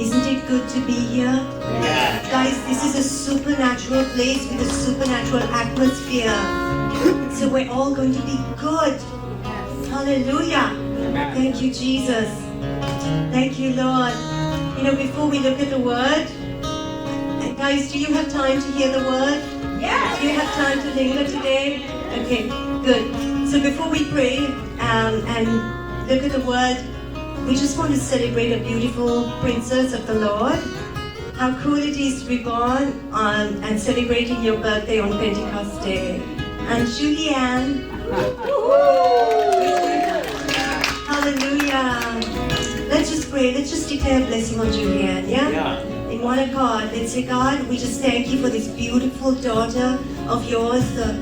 Isn't it good to be here? Yeah. Guys, this is a supernatural place with a supernatural atmosphere. So we're all going to be good. Hallelujah. Thank you, Jesus. Thank you, Lord. You know, before we look at the word, guys, do you have time to hear the word? Yes. Do you have time to linger today? Okay, good. So before we pray and look at the word, we just want to celebrate a beautiful princess of the Lord. How cool it is to be born and celebrating your birthday on Pentecost Day. And Julianne. Hallelujah. Let's just pray. Let's just declare a blessing on Julianne, yeah? In one accord, let's say, God, we just thank you for this beautiful daughter of yours, the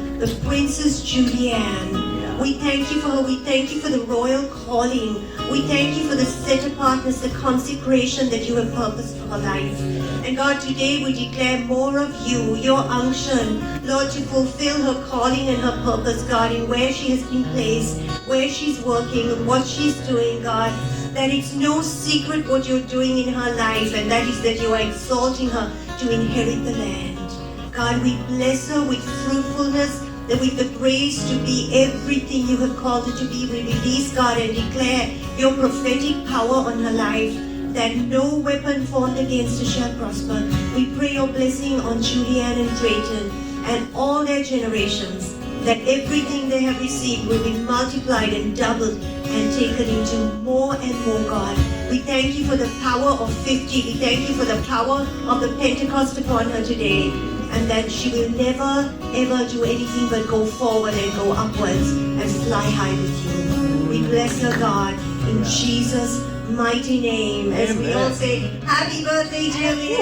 Princess Julianne. We thank you for her. We thank you for the royal calling. We thank you for the set apartness, the consecration that you have purposed for her life. And God, today we declare more of you, your unction, Lord, to fulfill her calling and her purpose, God, in where she has been placed, where she's working, and what she's doing, God. That it's no secret what you're doing in her life, and that is that you are exalting her to inherit the land. God, we bless her with fruitfulness, that with the grace to be everything you have called her to be, we release, God, and declare your prophetic power on her life, that no weapon formed against her shall prosper. We pray your blessing on Julianne and Drayton and all their generations, that everything they have received will be multiplied and doubled and taken into more and more, God. We thank you for the power of 50. We thank you for the power of the Pentecost upon her today. And that she will never, ever do anything but go forward and go upwards and fly high with you. We bless her, God, in Jesus' mighty name. As we all say, happy birthday, Julianne!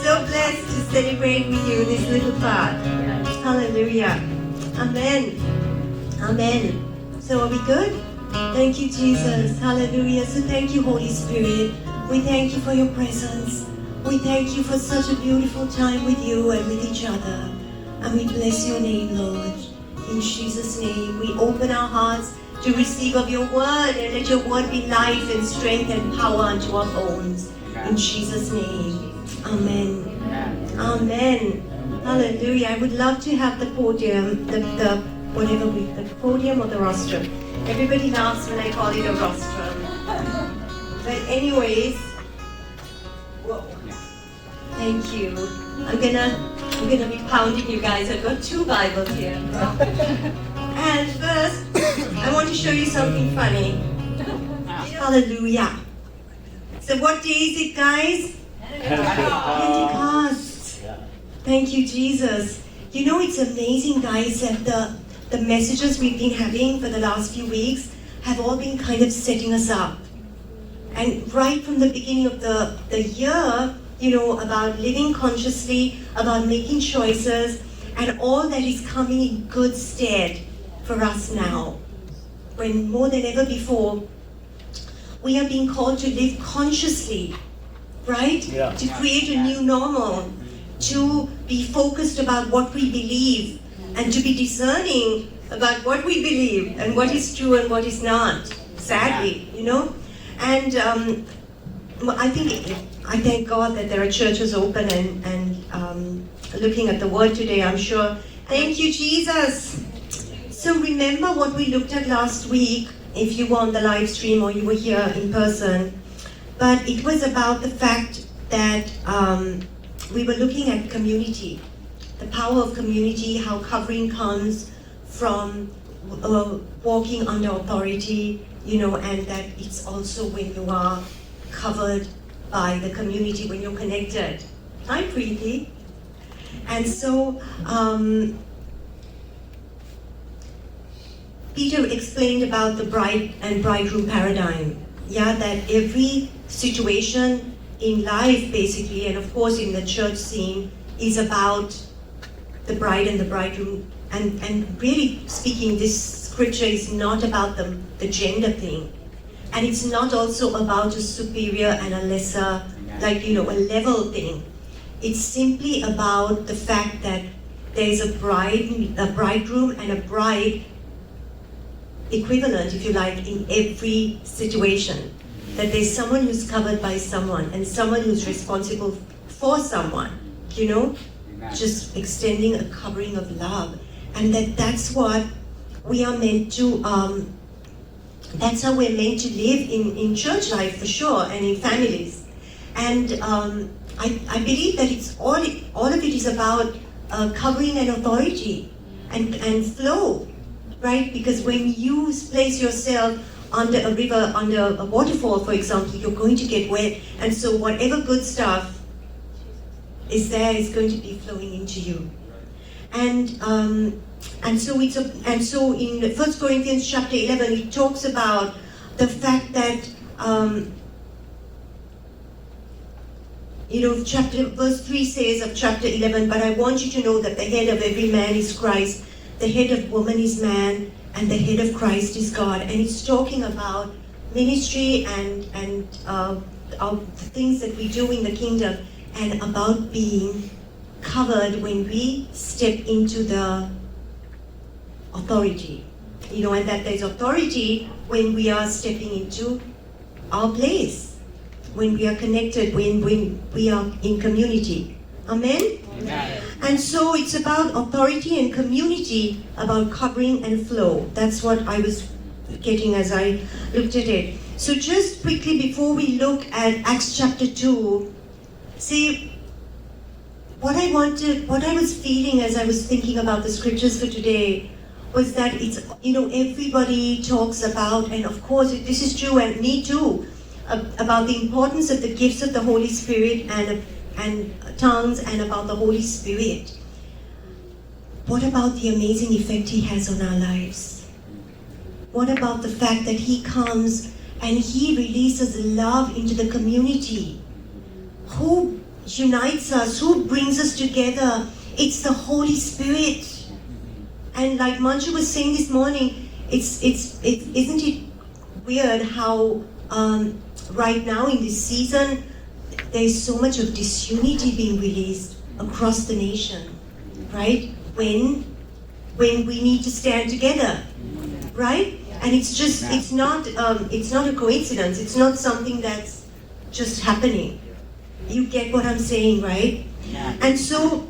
So blessed to celebrate with you this little part. Hallelujah. Amen. Amen. So are we good? Thank you, Jesus. Hallelujah. So thank you, Holy Spirit. We thank you for your presence. We thank you for such a beautiful time with you and with each other. And we bless your name, Lord. In Jesus' name, we open our hearts to receive of your word, and let your word be life and strength and power unto our bones. In Jesus' name. Amen. Amen. Hallelujah. I would love to have the podium, the podium or the rostrum. Everybody laughs when I call it a rostrum. But anyways, whoa. Thank you. I'm gonna be pounding you guys. I've got 2 Bibles here. And first, I want to show you something funny. Hallelujah. So what day is it, guys? Pentecost. Thank you, Jesus. You know, it's amazing, guys, that the messages we've been having for the last few weeks have all been kind of setting us up. And right from the beginning of the year, you know, about living consciously, about making choices, and all that is coming in good stead for us now. When more than ever before, we are being called to live consciously, right? Yeah. To create a new normal, to be focused about what we believe, and to be discerning about what we believe and what is true and what is not, sadly, you know? And I thank God that there are churches open and looking at the word today, I'm sure. Thank you, Jesus. So remember what we looked at last week, if you were on the live stream or you were here in person. But it was about the fact that we were looking at community, the power of community, how covering comes from walking under authority, you know, and that it's also when you are covered by the community, when you're connected. Hi, Preeti. And so, Peter explained about the bride and bridegroom paradigm. Yeah, that every situation in life, basically, and of course in the church scene, is about the bride and the bridegroom. And really speaking, this scripture is not about the gender thing. And it's not also about a superior and a lesser, like, you know, a level thing. It's simply about the fact that there is a bridegroom and a bride equivalent, if you like, in every situation. that there's someone who's covered by someone and someone who's responsible for someone, you know? Amen. Just extending a covering of love. And that's what we are meant to, that's how we're meant to live in church life for sure, and in families. And I believe that it's all of it is about covering and authority and flow, right? Because when you place yourself under a river, under a waterfall, for example, you're going to get wet, and so whatever good stuff is there is going to be flowing into you. And so in 1 Corinthians chapter 11, it talks about the fact that verse 3 says of chapter 11, but I want you to know that the head of every man is Christ, the head of woman is man, and the head of Christ is God. And it's talking about ministry and of the things that we do in the kingdom, and about being covered when we step into the authority. And that there's authority when we are stepping into our place, when we are connected, when we are in community. Amen? Amen. And so it's about authority and community, about covering and flow. That's what I was getting as I looked at it. So just quickly before we look at Acts chapter 2, see, what I was feeling as I was thinking about the scriptures for today was that it's, everybody talks about, and of course this is true, and me too, about the importance of the gifts of the Holy Spirit and tongues, and about the Holy Spirit. What about the amazing effect He has on our lives? What about the fact that He comes and He releases love into the community? Who unites us? Who brings us together? It's the Holy Spirit. And like Manju was saying this morning, isn't it weird how right now in this season there's so much of disunity being released across the nation, right? When we need to stand together, right? And it's not a coincidence. It's not something that's just happening. You get what I'm saying, right? And so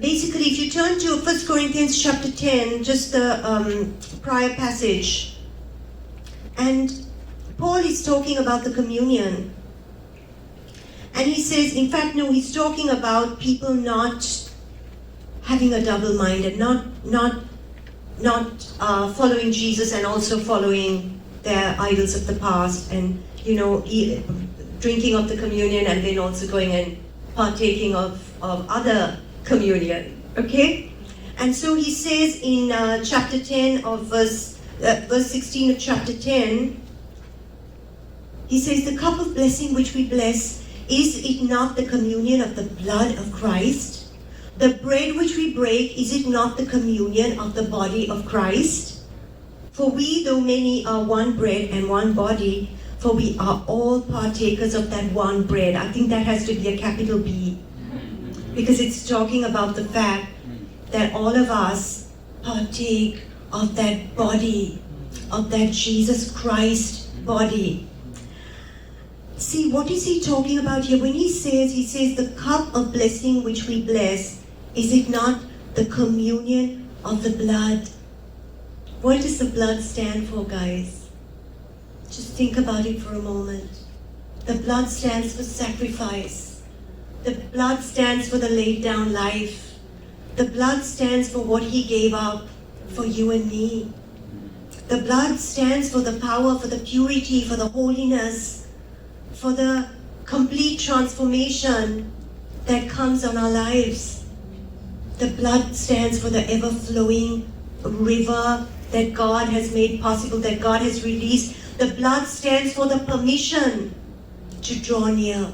basically, if you turn to 1 Corinthians chapter 10, just the prior passage, and Paul is talking about the communion. And he says, in fact, no, he's talking about people not having a double mind and not following Jesus and also following their idols of the past, and drinking of the communion and then also going and partaking of other communion. Okay? And so he says in chapter 10 of verse 16 of chapter 10, he says, the cup of blessing which we bless, is it not the communion of the blood of Christ? The bread which we break, is it not the communion of the body of Christ? For we, though many, are one bread and one body, for we are all partakers of that one bread. I think that has to be a capital B, because it's talking about the fact that all of us partake of that body, of that Jesus Christ body. See, what is he talking about here? When he says the cup of blessing which we bless, is it not the communion of the blood? What does the blood stand for, guys? Just think about it for a moment. The blood stands for sacrifice. The blood stands for the laid down life. The blood stands for what He gave up for you and me. The blood stands for the power, for the purity, for the holiness, for the complete transformation that comes on our lives. The blood stands for the ever-flowing river that God has made possible, that God has released. The blood stands for the permission to draw near.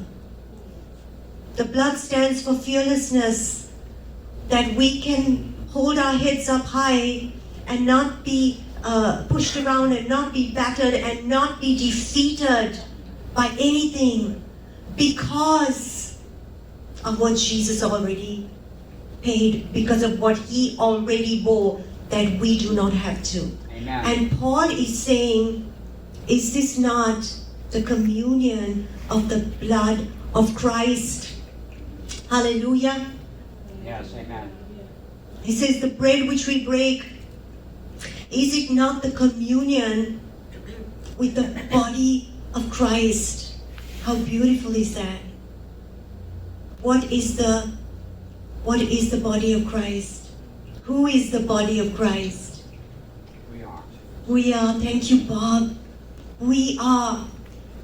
The blood stands for fearlessness, that we can hold our heads up high and not be pushed around and not be battered and not be defeated by anything, because of what Jesus already paid, because of what He already bore, that we do not have to. Amen. And Paul is saying, is this not the communion of the blood of Christ. Hallelujah. Yes, amen. He says, the bread which we break, is it not the communion with the body of Christ? How beautiful is that? What is the body of Christ? Who is the body of Christ? We are. We are. Thank you, Bob. We are.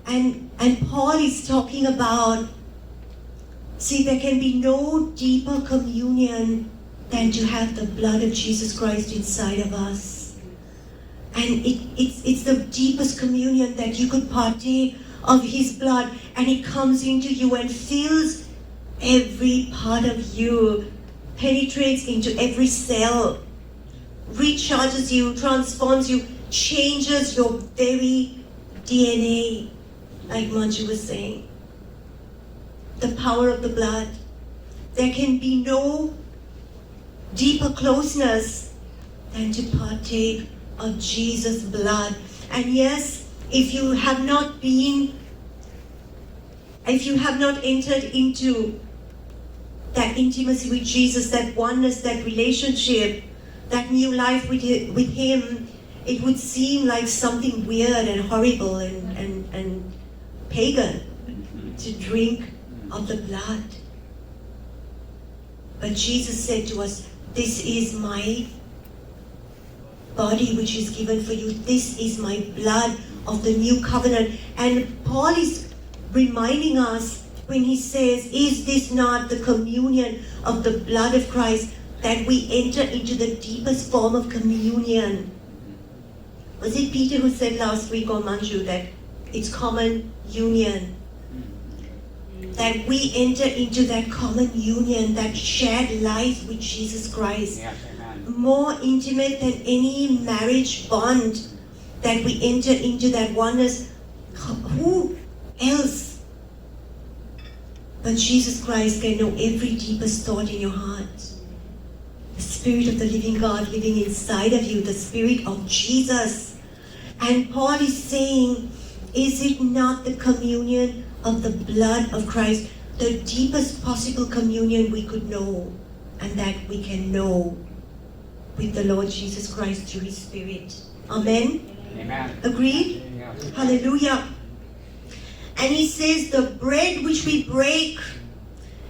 And Paul is talking about, see, there can be no deeper communion than to have the blood of Jesus Christ inside of us. And it's the deepest communion that you could partake of His blood, and it comes into you and fills every part of you, penetrates into every cell, recharges you, transforms you, changes your very DNA, like Manju was saying. The power of the blood. There can be no deeper closeness than to partake of Jesus' blood. And yes, if you have not entered into that intimacy with Jesus, that oneness, that relationship, that new life with Him, it would seem like something weird and horrible and pagan to drink of the blood. But Jesus said to us, this is my body which is given for you. This is my blood of the new covenant. And Paul is reminding us when he says, is this not the communion of the blood of Christ, that we enter into the deepest form of communion? Was it Peter who said last week, or Manju, that it's common union? That we enter into that common union, that shared life with Jesus Christ. Yes, amen. More intimate than any marriage bond, that we enter into that oneness. Who else but Jesus Christ can know every deepest thought in your heart? The Spirit of the living God living inside of you, the Spirit of Jesus. And Paul is saying, is it not the communion of the blood of Christ, the deepest possible communion we could know, and that we can know with the Lord Jesus Christ through His Spirit? Amen? Amen. Agreed? Yes. Hallelujah. And he says, the bread which we break,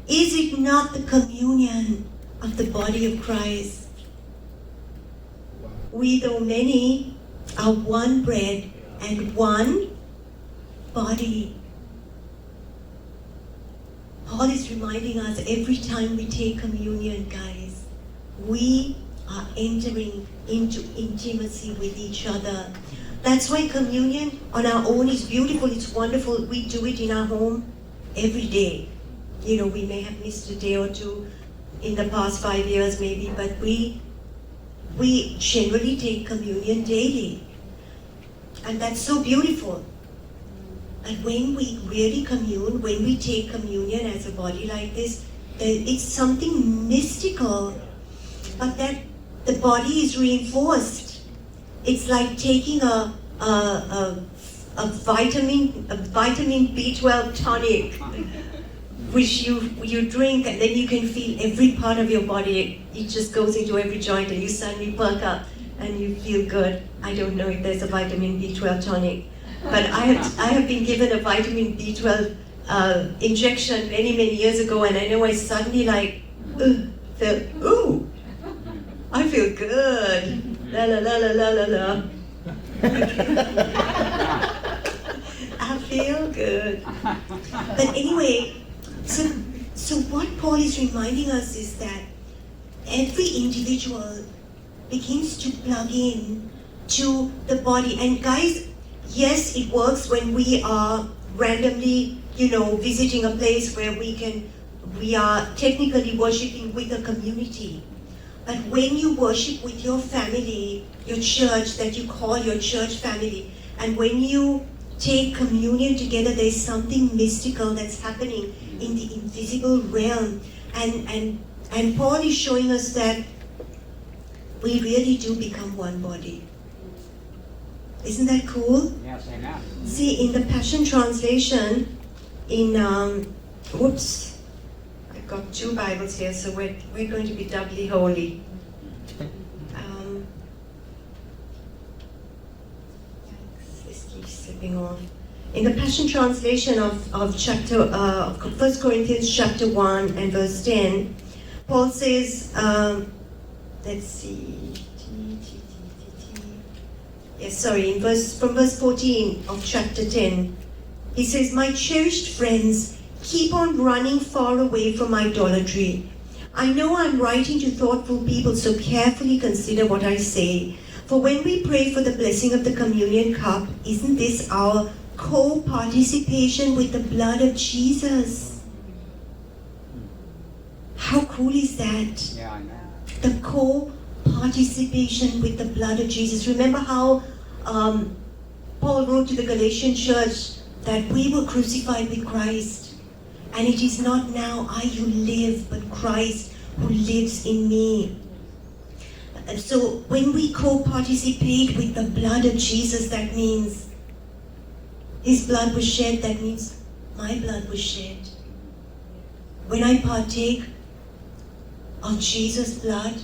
is it not the communion of the body of Christ? We, though many, are one bread and one body. Paul is reminding us every time we take communion, guys, we are entering into intimacy with each other. That's why communion on our own is beautiful, it's wonderful. We do it in our home every day. You know, we may have missed a day or two in the past 5 years maybe, but we generally take communion daily. And that's so beautiful. And when we really commune, when we take communion as a body like this, it's something mystical, but that the body is reinforced. It's like taking a vitamin B12 tonic, which you drink, and then you can feel every part of your body. It just goes into every joint, and you suddenly perk up and you feel good. I don't know if there's a vitamin B12 tonic, but I have been given a vitamin B12 injection many years ago, and I know I suddenly felt, ooh, I feel good. La la la la la la la. I feel good. But anyway, so what Paul is reminding us is that every individual begins to plug in to the body. And guys, yes, it works when we are randomly, visiting a place where we are technically worshiping with a community. But when you worship with your family, your church that you call your church family, and when you take communion together, there's something mystical that's happening in the invisible realm. And Paul is showing us that we really do become one body. Isn't that cool? Yes, amen. See, in the Passion Translation, whoops, I've got two Bibles here, so we're going to be doubly holy. This keeps slipping off. In the Passion Translation of 1 Corinthians chapter 1 and verse 10, Paul says, let's see, from verse 14 of chapter 10, he says, "My cherished friends, keep on running far away from idolatry. I know I'm writing to thoughtful people, so carefully consider what I say. For when we pray for the blessing of the communion cup, isn't this our co-participation with the blood of Jesus?" How cool is that? Yeah, I know. The co-participation with the blood of Jesus. Remember how Paul wrote to the Galatian church that we were crucified with Christ, and it is not now I who live, but Christ who lives in me. And so when we co-participate with the blood of Jesus, that means his blood was shed, that means my blood was shed. When I partake of Jesus' blood,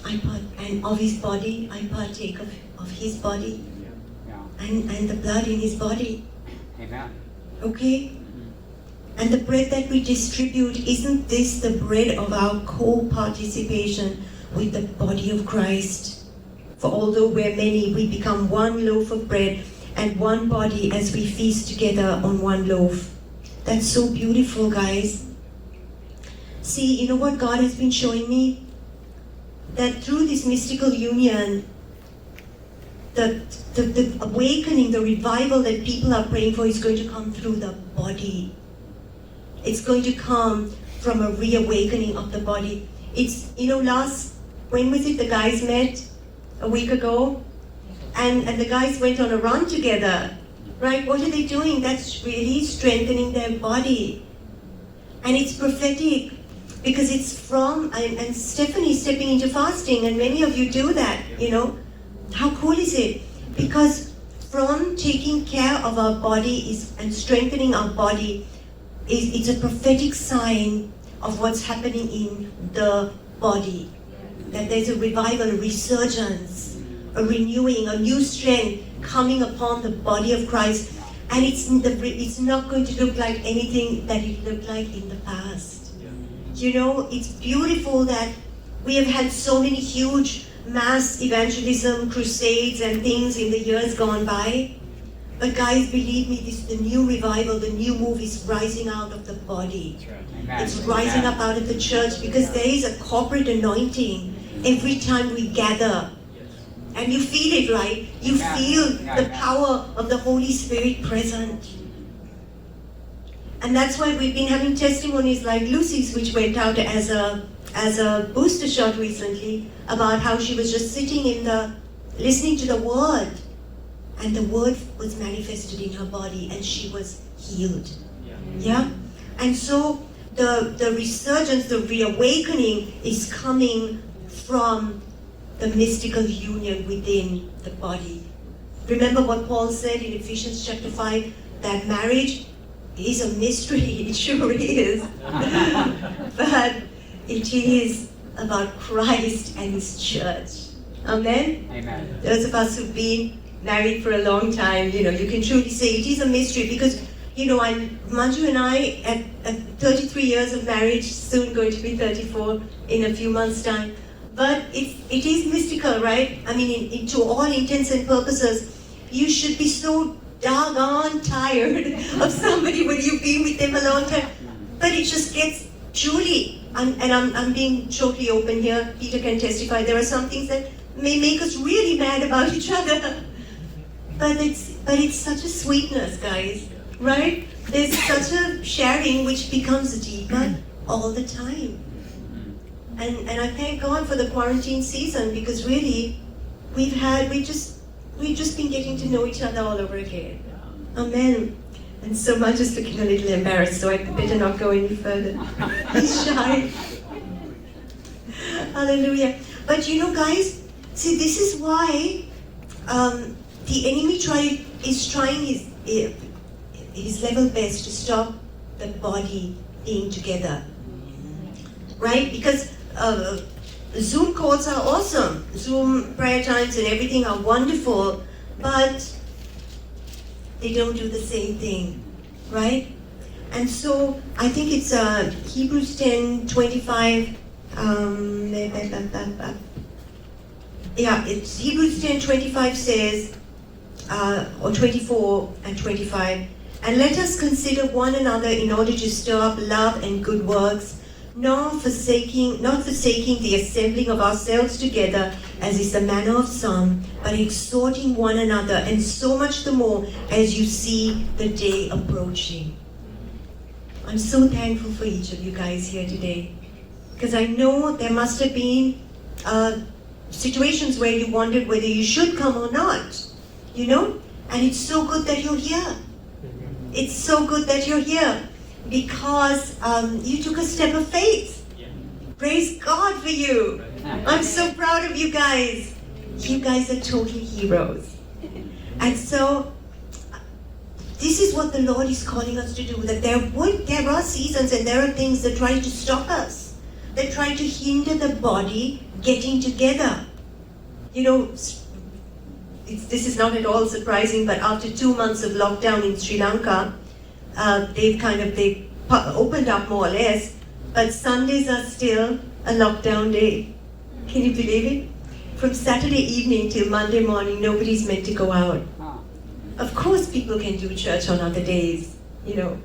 and of his body, I partake of his body, Yeah. and the blood in his body. Amen. Okay? And the bread that we distribute, isn't this the bread of our co-participation with the body of Christ? For although we're many, we become one loaf of bread and one body as we feast together on one loaf. That's so beautiful, guys. See, you know what God has been showing me? That through this mystical union, the awakening, the revival that people are praying for is going to come through the body. It's going to come from a reawakening of the body. It's, when was it the guys met? A week ago? And the guys went on a run together, right? What are they doing? That's really strengthening their body. And it's prophetic because it's from, and Stephanie's stepping into fasting, and many of you do that, How cool is it? Because from taking care of our body and strengthening our body, it's a prophetic sign of what's happening in the body. That there's a revival, a resurgence, a renewing, a new strength coming upon the body of Christ. And it's not going to look like anything that it looked like in the past. It's beautiful that we have had so many huge mass evangelism crusades and things in the years gone by. But guys, believe me, the new revival, the new move is rising out of the body. Amen. It's rising up out of the church because there is a corporate anointing every time we gather. And you feel it, right? You feel the power of the Holy Spirit present. And that's why we've been having testimonies like Lucy's, which went out as a booster shot recently, about how she was just sitting listening to the Word. And the Word was manifested in her body and she was healed. Yeah? And so the resurgence, the reawakening is coming from the mystical union within the body. Remember what Paul said in Ephesians chapter 5, that marriage is a mystery. It sure is. But it is about Christ and his church. Amen? Amen. Those of us who've been married for a long time, you can truly say it is a mystery because, Manju and I, at 33 years of marriage, soon going to be 34 in a few months' time. But it is mystical, right? I mean, to all intents and purposes, you should be so doggone tired of somebody when you've been with them a long time. But it just gets truly, and I'm being totally open here, Peter can testify, there are some things that may make us really mad about each other. But it's such a sweetness, guys, right? There's such a sharing which becomes deeper all the time. And I thank God for the quarantine season because really we've just been getting to know each other all over again. Amen. And so much is looking a little embarrassed, so I better not go any further. He's shy. Hallelujah. But guys, see, this is why the enemy is trying his level best to stop the body being together, right? Because Zoom calls are awesome. Zoom prayer times and everything are wonderful, but they don't do the same thing, right? And so I think it's Hebrews 10:25. It's Hebrews 10:25 says, or 24 and 25. And let us consider one another in order to stir up love and good works, not forsaking the assembling of ourselves together, as is the manner of some, but exhorting one another, and so much the more as you see the day approaching. I'm so thankful for each of you guys here today, because I know there must have been situations where you wondered whether you should come or not, you know? And it's so good that you're here. It's so good that you're here because you took a step of faith. Praise God for you. I'm so proud of you guys. You guys are total heroes. And so this is what the Lord is calling us to do, that there are seasons and there are things that try to stop us, that try to hinder the body getting together. You know, this is not at all surprising, but after 2 months of lockdown in Sri Lanka, they've opened up more or less, but Sundays are still a lockdown day. Can you believe it? From Saturday evening till Monday morning, nobody's meant to go out. Of course people can do church on other days, you know,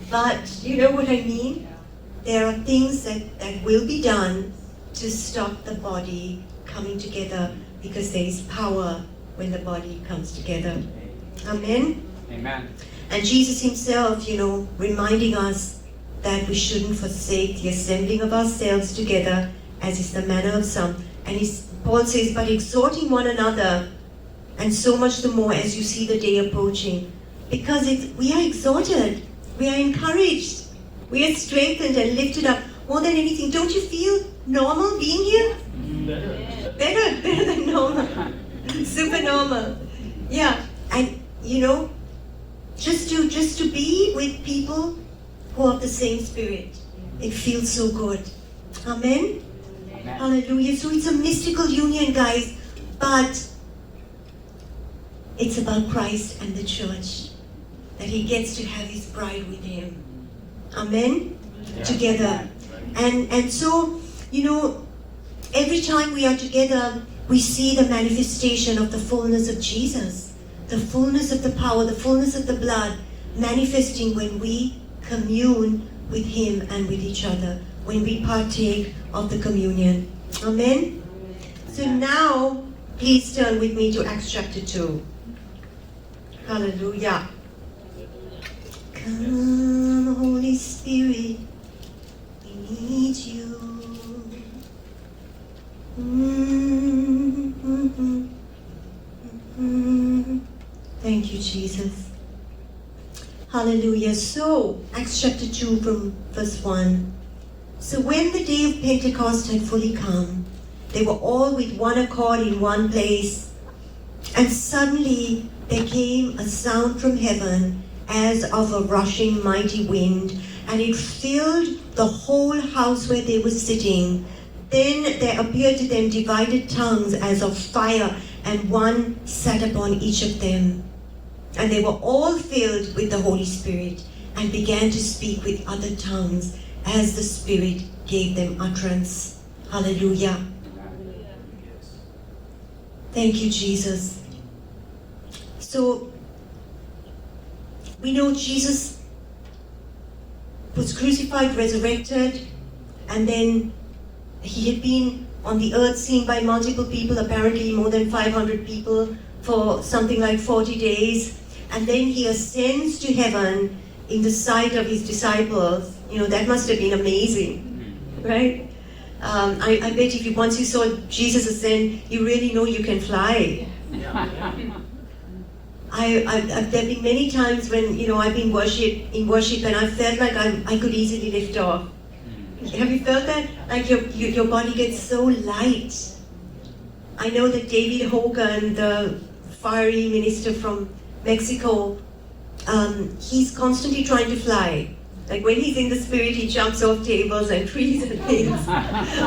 but you know what I mean? There are things that will be done to stop the body coming together, because there is power when the body comes together. Amen? Amen. And Jesus himself, you know, reminding us that we shouldn't forsake the assembling of ourselves together, as is the manner of some. And Paul says, but exhorting one another, and so much the more as you see the day approaching. Because we are exhorted, we are encouraged, we are strengthened and lifted up. More than anything, don't you feel normal being here? Better than normal. Super normal. Yeah, and you know, just to be with people who have the same spirit, it feels so good. Amen? Amen. Hallelujah. So it's a mystical union, guys, but it's about Christ and the church, that he gets to have his bride with him. Amen? Yeah. Together. And so, you know, every time we are together, we see the manifestation of the fullness of Jesus, the fullness of the power, the fullness of the blood, manifesting when we commune with him and with each other, when we partake of the communion. Amen? So now, please turn with me to Acts chapter 2. Hallelujah. Come, Holy Spirit, we need you. Thank you, Jesus. Hallelujah. So, Acts chapter 2 from verse 1. So when the day of Pentecost had fully come, they were all with one accord in one place. And suddenly there came a sound from heaven as of a rushing mighty wind, and it filled the whole house where they were sitting. Then there appeared to them divided tongues as of fire, and one sat upon each of them. And they were all filled with the Holy Spirit, and began to speak with other tongues as the Spirit gave them utterance. Hallelujah. Thank you, Jesus. So, we know Jesus was crucified, resurrected, and then he had been on the earth seen by multiple people, apparently more than 500 people, for something like 40 days. And then he ascends to heaven in the sight of his disciples. You know, that must have been amazing, right? I bet once you saw Jesus ascend, you really know you can fly. There have been many times when, you know, I've been in worship and I felt like I could easily lift off. Have you felt that? Like your body gets so light. I know that David Hogan, the fiery minister from Mexico, he's constantly trying to fly. Like when he's in the spirit, he jumps off tables and trees and things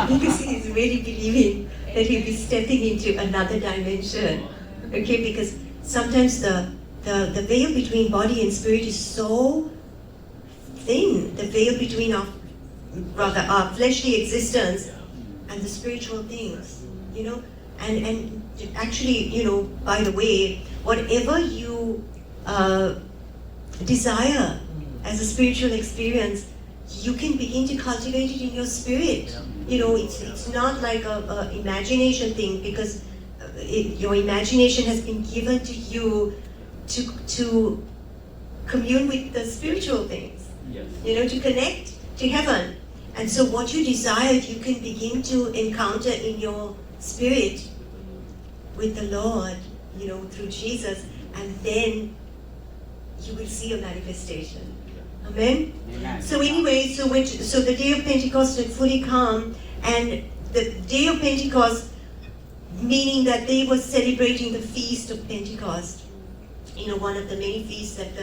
because he's really believing that he'll be stepping into another dimension. Okay, because sometimes the veil between body and spirit is so thin, the veil between our fleshly existence and the spiritual things, you know. And actually, you know, by the way, whatever you desire as a spiritual experience, you can begin to cultivate it in your spirit. You know, it's not like a imagination thing, because your imagination has been given to you to commune with the spiritual things. Yes. You know, to connect to heaven. And so what you desire, you can begin to encounter in your spirit with the Lord, you know, through Jesus, and then you will see a manifestation. Amen? Amen. So anyway, so the day of Pentecost had fully come, and the day of Pentecost, meaning that they were celebrating the feast of Pentecost, you know, one of the many feasts that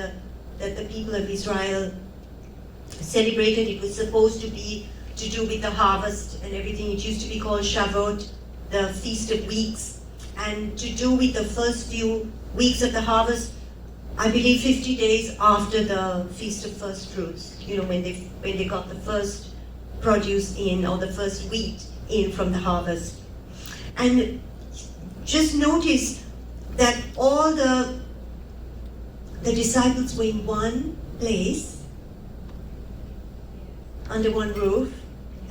the people of Israel celebrated. It was supposed to be to do with the harvest and everything. It used to be called Shavuot, the Feast of Weeks, and to do with the first few weeks of the harvest. I believe 50 days after the Feast of First Fruits, you know, when they got the first produce in, or the first wheat in from the harvest. And just notice that all the disciples were in one place, under one roof,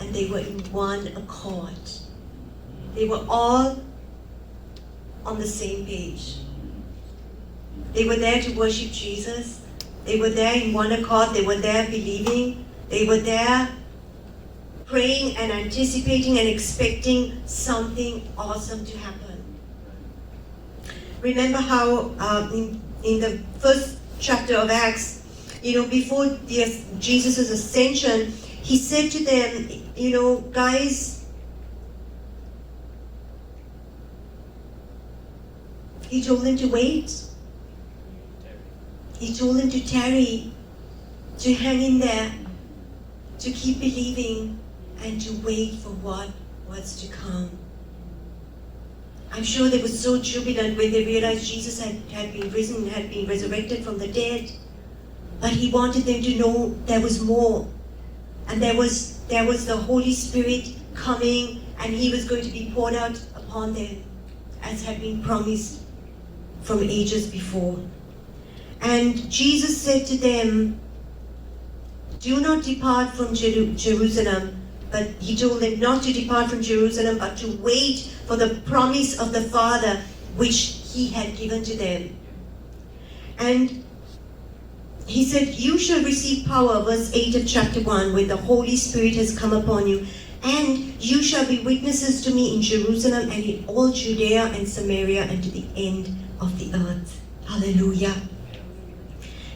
and they were in one accord. They were all on the same page. They were there to worship Jesus. They were there in one accord. They were there believing. They were there praying and anticipating and expecting something awesome to happen. Remember how in the first chapter of Acts, you know, before Jesus' ascension, he said to them, you know, guys, he told them to wait. He told them to tarry, to hang in there, to keep believing, and to wait for what was to come. I'm sure they were so jubilant when they realized Jesus had been risen, had been resurrected from the dead. But he wanted them to know there was more. And there was the Holy Spirit coming, and he was going to be poured out upon them, as had been promised from ages before. And Jesus said to them, do not depart from Jerusalem. But he told them not to depart from Jerusalem, but to wait for the promise of the Father, which he had given to them. And he said, you shall receive power, verse 8 of chapter 1, when the Holy Spirit has come upon you. And you shall be witnesses to me in Jerusalem and in all Judea and Samaria and to the end of the earth. Hallelujah.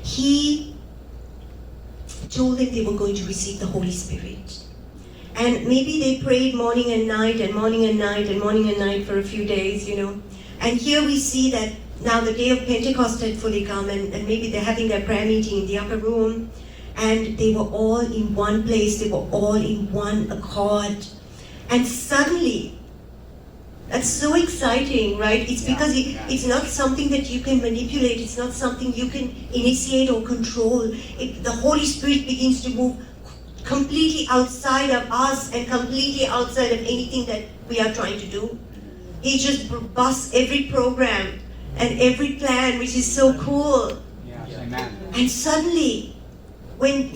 He told them they were going to receive the Holy Spirit. And maybe they prayed morning and night and morning and night and morning and night for a few days, you know. And here we see that now the day of Pentecost had fully come, and maybe they're having their prayer meeting in the upper room, and they were all in one place, they were all in one accord. And suddenly, that's so exciting, right? It's because it's not something that you can manipulate, it's not something you can initiate or control. The Holy Spirit begins to move completely outside of us and completely outside of anything that we are trying to do. He just busts every program and every plan, which is so cool. Yes, amen. And suddenly, when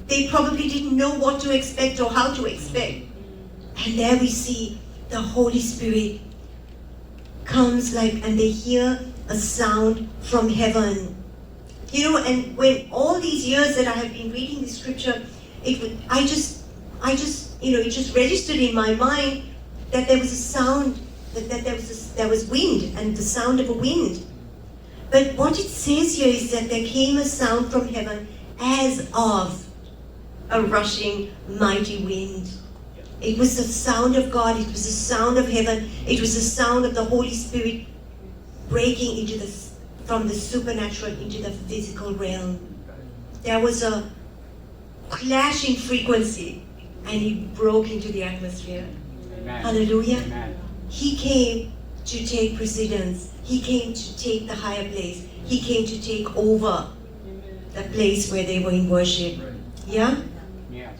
they probably didn't know what to expect or how to expect, and there we see the Holy Spirit comes and they hear a sound from heaven. You know, and when all these years that I have been reading the scripture, I just, you know, it just registered in my mind that there was a sound, that there was wind, and the sound of a wind. But what it says here is that there came a sound from heaven as of a rushing mighty wind. It was the sound of God, it was the sound of heaven, it was the sound of the Holy Spirit breaking from the supernatural into the physical realm. There was a clashing frequency, and he broke into the atmosphere. Amen. Hallelujah. Amen. He came to take precedence. He came to take the higher place. He came to take over the place where they were in worship. Yeah? Yes.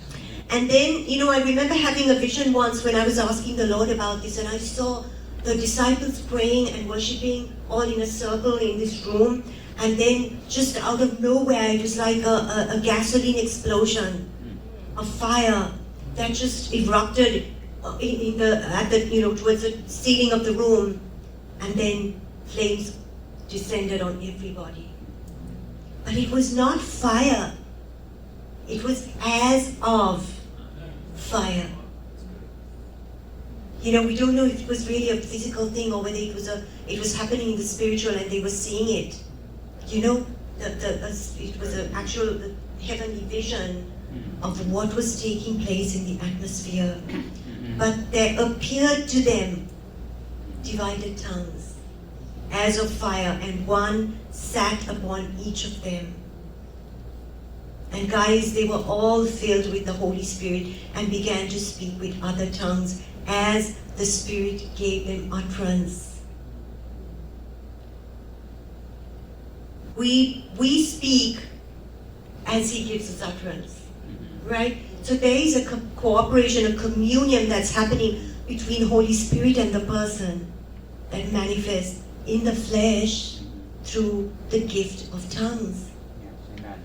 And then, I remember having a vision once when I was asking the Lord about this, and I saw the disciples praying and worshiping all in a circle in this room, and then just out of nowhere, it was like a gasoline explosion, a fire that just erupted towards the ceiling of the room, and then flames descended on everybody. But it was not fire. It was as of fire. We don't know if it was really a physical thing or whether it was happening in the spiritual and they were seeing it. It was an actual heavenly vision of what was taking place in the atmosphere. But there appeared to them divided tongues as of fire, and one sat upon each of them. And guys, they were all filled with the Holy Spirit and began to speak with other tongues as the Spirit gave them utterance. We speak as He gives us utterance, right? So there is a cooperation, a communion that's happening between Holy Spirit and the person that manifests in the flesh through the gift of tongues. Yes. Amen.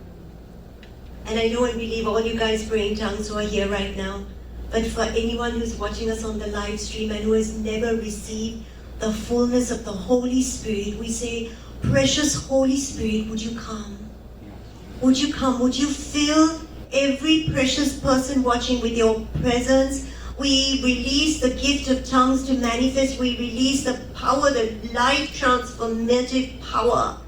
And I know and believe all you guys pray in tongues who are here right now. But for anyone who's watching us on the live stream and who has never received the fullness of the Holy Spirit, we say, precious Holy Spirit, would you come? Would you come? Would you fill every precious person watching with your presence? We release the gift of tongues to manifest. We release the power, the life transformative power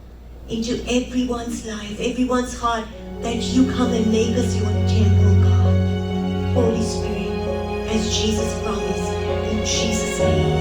into everyone's life, everyone's heart, that you come and make us your temple, God. Holy Spirit, as Jesus promised, in Jesus' name.